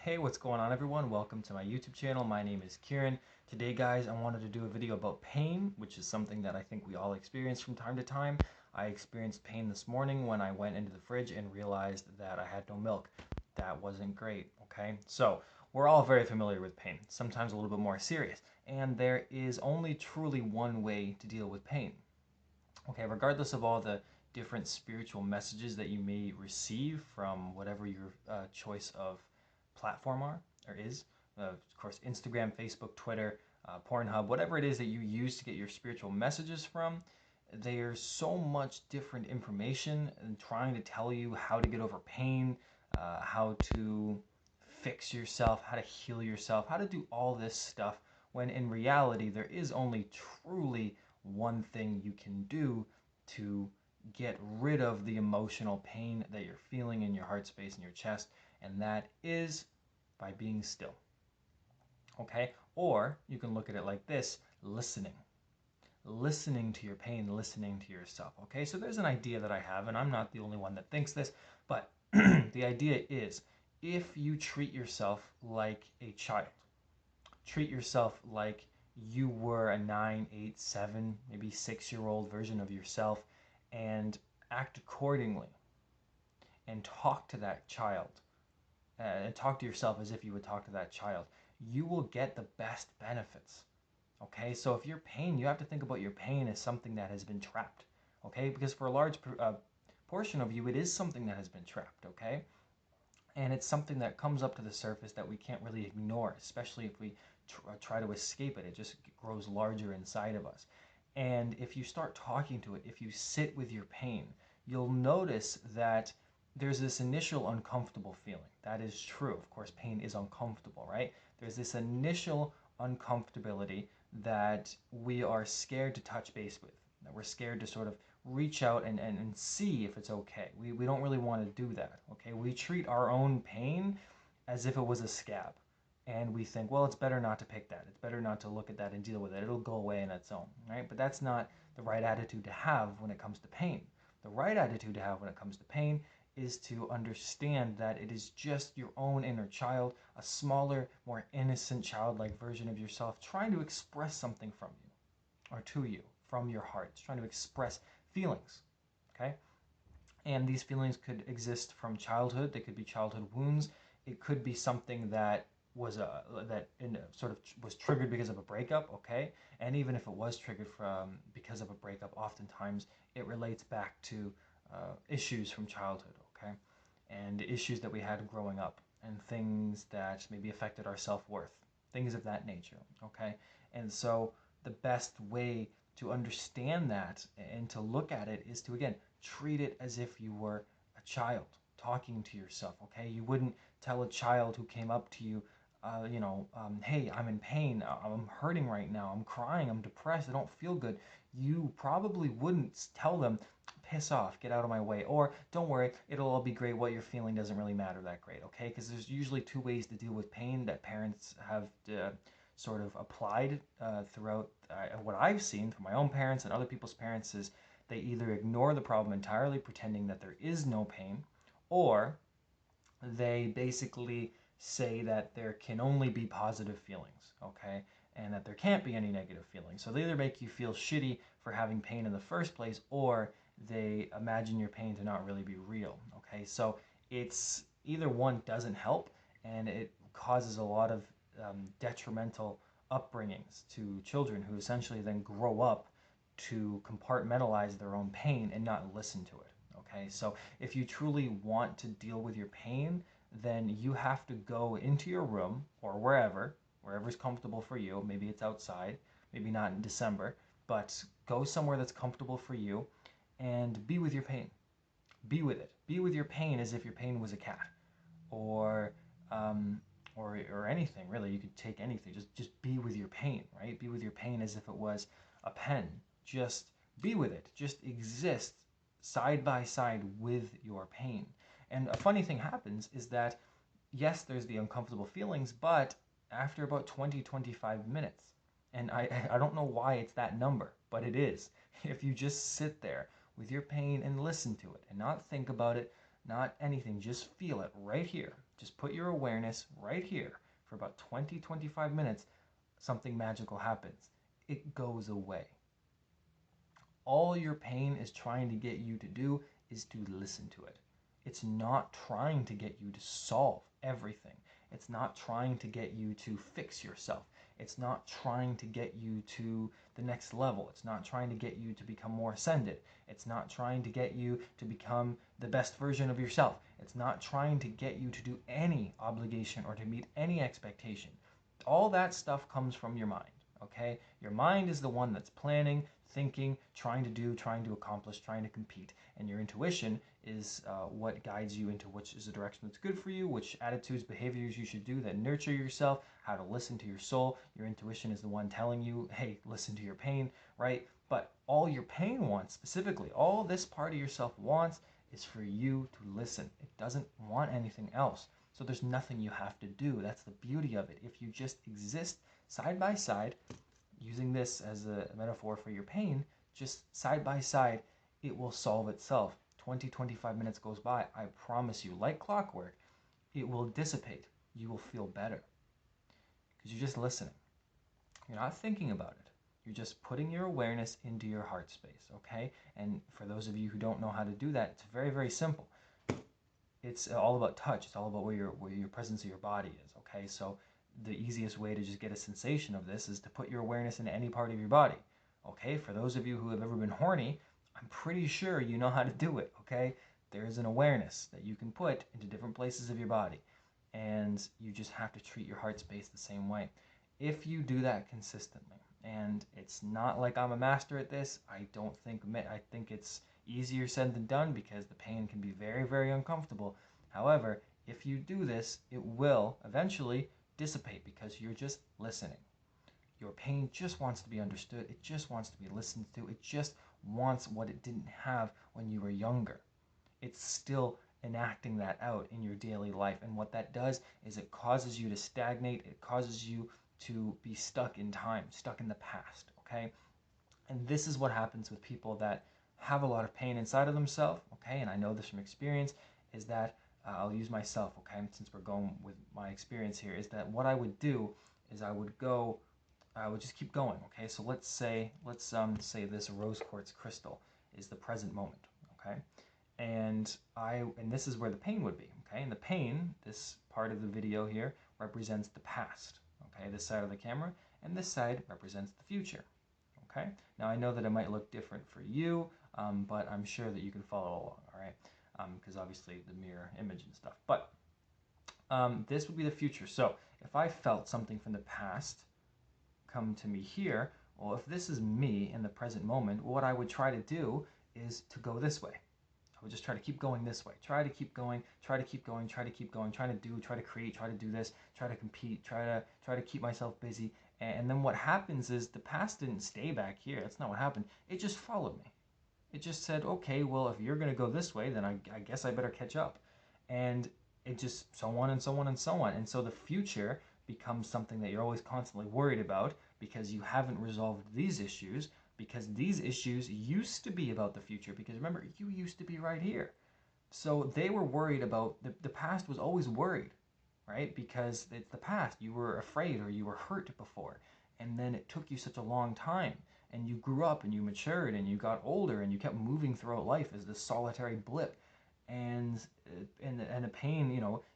Hey, what's going on everyone? Welcome to my YouTube channel. My name is Kieran. Today, guys, I wanted to do a video about pain, which is something that I think we all experience from time to time. I experienced pain this morning when I went into the fridge and realized that I had no milk. That wasn't great, okay? So, we're all very familiar with pain, sometimes a little bit more serious, and there is only truly one way to deal with pain. Okay, regardless of all the different spiritual messages that you may receive from whatever your choice of platform are or is, of course, Instagram, Facebook, Twitter, Pornhub, whatever it is that you use to get your spiritual messages from, there's so much different information and trying to tell you how to get over pain, how to fix yourself, how to heal yourself, how to do all this stuff, when in reality, there is only truly one thing you can do to get rid of the emotional pain that you're feeling in your heart space and your chest, and that is by being still. Okay? Or you can look at it like this: listening. Listening to your pain, listening to yourself. Okay? So there's an idea that I have, and I'm not the only one that thinks this, but the idea is if you treat yourself like a child, treat yourself like you were a 9, 8, 7, maybe 6-year-old version of yourself, and act accordingly and talk to that child and talk to yourself as if you would talk to that child, you will get the best benefits. Okay, so if your pain, you have to think about your pain as something that has been trapped. Okay, because for a large portion of you, it is something that has been trapped. Okay, and it's something that comes up to the surface that we can't really ignore, especially if we try to escape it. It just grows larger inside of us. And if you start talking to it, if you sit with your pain, you'll notice that there's this initial uncomfortable feeling. That is true. Of course, pain is uncomfortable, right? There's this initial uncomfortability that we are scared to touch base with, that we're scared to sort of reach out and see if it's okay. We don't really want to do that, okay? We treat our own pain as if it was a scab. And we think, well, it's better not to pick that. It's better not to look at that and deal with it. It'll go away on its own, right? But that's not the right attitude to have when it comes to pain. The right attitude to have when it comes to pain is to understand that it is just your own inner child, a smaller, more innocent, childlike version of yourself trying to express something from you or to you from your heart. It's trying to express feelings, okay? And these feelings could exist from childhood. They could be childhood wounds. It could be something that was sort of was triggered because of a breakup, okay? And even if it was triggered from because of a breakup, oftentimes it relates back to issues from childhood, okay? And issues that we had growing up, and things that maybe affected our self-worth, things of that nature, okay? And so the best way to understand that and to look at it is to, again, treat it as if you were a child talking to yourself, okay? You wouldn't tell a child who came up to you, hey, I'm in pain, I'm hurting right now, I'm crying, I'm depressed, I don't feel good. You probably wouldn't tell them, piss off, get out of my way, or don't worry, it'll all be great, what you're feeling doesn't really matter that great, okay? Because there's usually two ways to deal with pain that parents have sort of applied throughout what I've seen from my own parents and other people's parents is they either ignore the problem entirely, pretending that there is no pain, or they basically say that there can only be positive feelings, okay? And that there can't be any negative feelings. So they either make you feel shitty for having pain in the first place, or they imagine your pain to not really be real, okay? So it's either one doesn't help, and it causes a lot of detrimental upbringings to children who essentially then grow up to compartmentalize their own pain and not listen to it. Okay, so if you truly want to deal with your pain, then you have to go into your room or wherever's comfortable for you. Maybe it's outside, maybe not in December, but go somewhere that's comfortable for you and be with your pain. Be with it. Be with your pain as if your pain was a cat, or um, or anything really. You could take anything. Just be with your pain, right? Be with your pain as if it was a pen. Just be with it. Just exist side by side with your pain. And a funny thing happens is that, yes, there's the uncomfortable feelings, but after about 20-25 minutes, and I don't know why it's that number, but it is. If you just sit there with your pain and listen to it and not think about it, not anything, just feel it right here. just put your awareness right here for about 20-25 minutes, something magical happens. It goes away. All your pain is trying to get you to do is to listen to it. It's not trying to get you to solve everything. It's not trying to get you to fix yourself. It's not trying to get you to the next level. It's not trying to get you to become more ascended. It's not trying to get you to become the best version of yourself. It's not trying to get you to do any obligation or to meet any expectation. All that stuff comes from your mind, okay? Your mind is the one that's planning, thinking, trying to do, trying to accomplish, trying to compete. And your intuition is what guides you into which is the direction that's good for you, which attitudes, behaviors you should do that nurture yourself, how to listen to your soul. Your intuition is the one telling you, hey, listen to your pain, right? But all your pain wants, specifically, all this part of yourself wants is for you to listen. It doesn't want anything else. So there's nothing you have to do. That's the beauty of it. If you just exist side by side, using this as a metaphor for your pain, just side by side, it will solve itself. 20-25 minutes goes by, I promise you, like clockwork, it will dissipate. You will feel better because you're just listening. You're not thinking about it. You're just putting your awareness into your heart space, okay? And for those of you who don't know how to do that, it's very, very simple. It's all about touch. It's all about where your presence of your body is, okay? So the easiest way to just get a sensation of this is to put your awareness into any part of your body, okay? For those of you who have ever been horny, I'm pretty sure you know how to do it, okay? There is an awareness that you can put into different places of your body, and you just have to treat your heart space the same way. If you do that consistently, and it's not like I'm a master at this, I think it's easier said than done because the pain can be very, very uncomfortable. However, if you do this, it will eventually dissipate because you're just listening. Your pain just wants to be understood. It just wants to be listened to. It just wants what it didn't have when you were younger. It's still enacting that out in your daily life. And what that does is it causes you to stagnate. It causes you to be stuck in time, stuck in the past, okay? And this is what happens with people that have a lot of pain inside of themselves, okay? And I know this from experience, is that, I'll use myself, okay? Since we're going with my experience here, is that what I would do is I would just keep going, okay? So let's say this rose quartz crystal is the present moment, okay? And this is where the pain would be, okay? And the pain, this part of the video here, represents the past, okay? This side of the camera, and this side represents the future, okay? Now I know that it might look different for you, but I'm sure that you can follow along, all right? Because obviously the mirror image and stuff. But this would be the future. So if I felt something from the past come to me here, well, if this is me in the present moment, what I would try to do is to go this way. I would just try to keep going this way. Try to keep going, try to keep going, try to keep going, try to create, try to do this, try to compete, try to keep myself busy. And then what happens is the past didn't stay back here. That's not what happened. It just followed me. It just said, okay, well, if you're going to go this way, then I guess I better catch up. And it just so on and so on and so on. And so the future becomes something that you're always constantly worried about because you haven't resolved these issues, because these issues used to be about the future. Because remember, you used to be right here. So they were worried about, the past was always worried, right? Because it's the past. You were afraid or you were hurt before. And then it took you such a long time. And you grew up and you matured and you got older and you kept moving throughout life as this solitary blip. And the pain,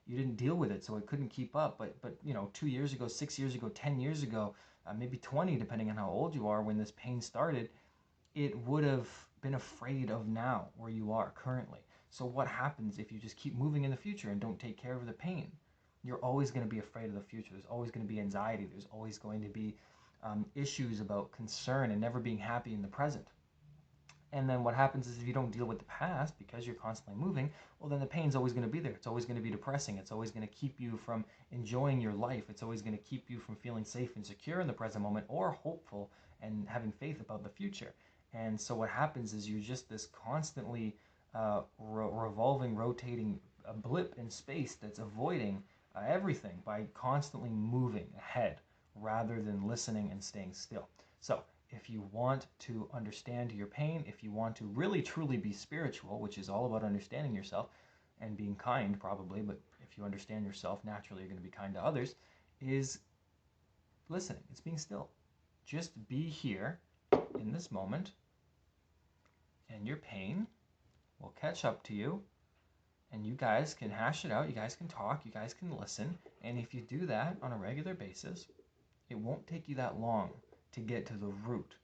you didn't deal with it, so it couldn't keep up. But 2 years ago, 6 years ago, 10 years ago, maybe 20, depending on how old you are, when this pain started, it would have been afraid of now, where you are currently. So what happens if you just keep moving in the future and don't take care of the pain? You're always going to be afraid of the future. There's always going to be anxiety. There's always going to be issues about concern and never being happy in the present. And then what happens is if you don't deal with the past because you're constantly moving, well, then the pain's always going to be there. It's always going to be depressing. It's always going to keep you from enjoying your life. It's always going to keep you from feeling safe and secure in the present moment, or hopeful and having faith about the future. And so what happens is you're just this constantly revolving, rotating blip in space that's avoiding everything by constantly moving ahead rather than listening and staying still. So if you want to understand your pain, if you want to really truly be spiritual, which is all about understanding yourself and being kind probably, but if you understand yourself, naturally you're going to be kind to others, is listening. It's being still. Just be here in this moment, and your pain will catch up to you, and you guys can hash it out, you guys can talk, you guys can listen, and if you do that on a regular basis, it won't take you that long to get to the root.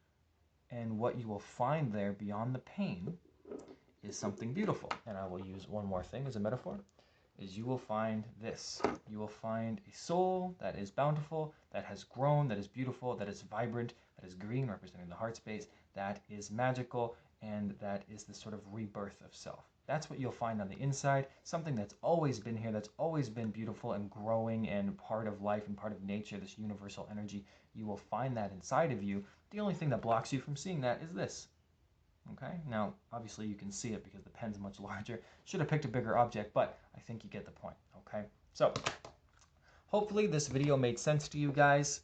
And what you will find there beyond the pain is something beautiful. And I will use one more thing as a metaphor, is you will find this. You will find a soul that is bountiful, that has grown, that is beautiful, that is vibrant, that is green, representing the heart space, that is magical, and that is the sort of rebirth of self. That's what you'll find on the inside, something that's always been here, that's always been beautiful and growing and part of life and part of nature, this universal energy. You will find that inside of you. The only thing that blocks you from seeing that is this. Okay, now obviously you can see it because the pen's much larger. Should have picked a bigger object, but I think you get the point. Okay, so hopefully this video made sense to you guys.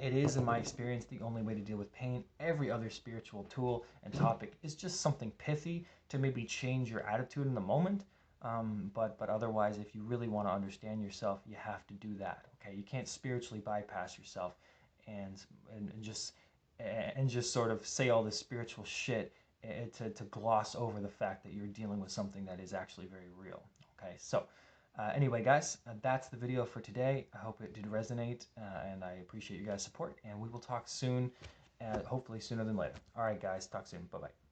It is, in my experience, the only way to deal with pain. Every other spiritual tool and topic is just something pithy to maybe change your attitude in the moment. But otherwise, if you really want to understand yourself, you have to do that. Okay, you can't spiritually bypass yourself and just sort of say all this spiritual shit to gloss over the fact that you're dealing with something that is actually very real. Okay, so anyway, guys, that's the video for today. I hope it did resonate, and I appreciate you guys' support, and we will talk soon, hopefully sooner than later. All right, guys, talk soon. Bye-bye.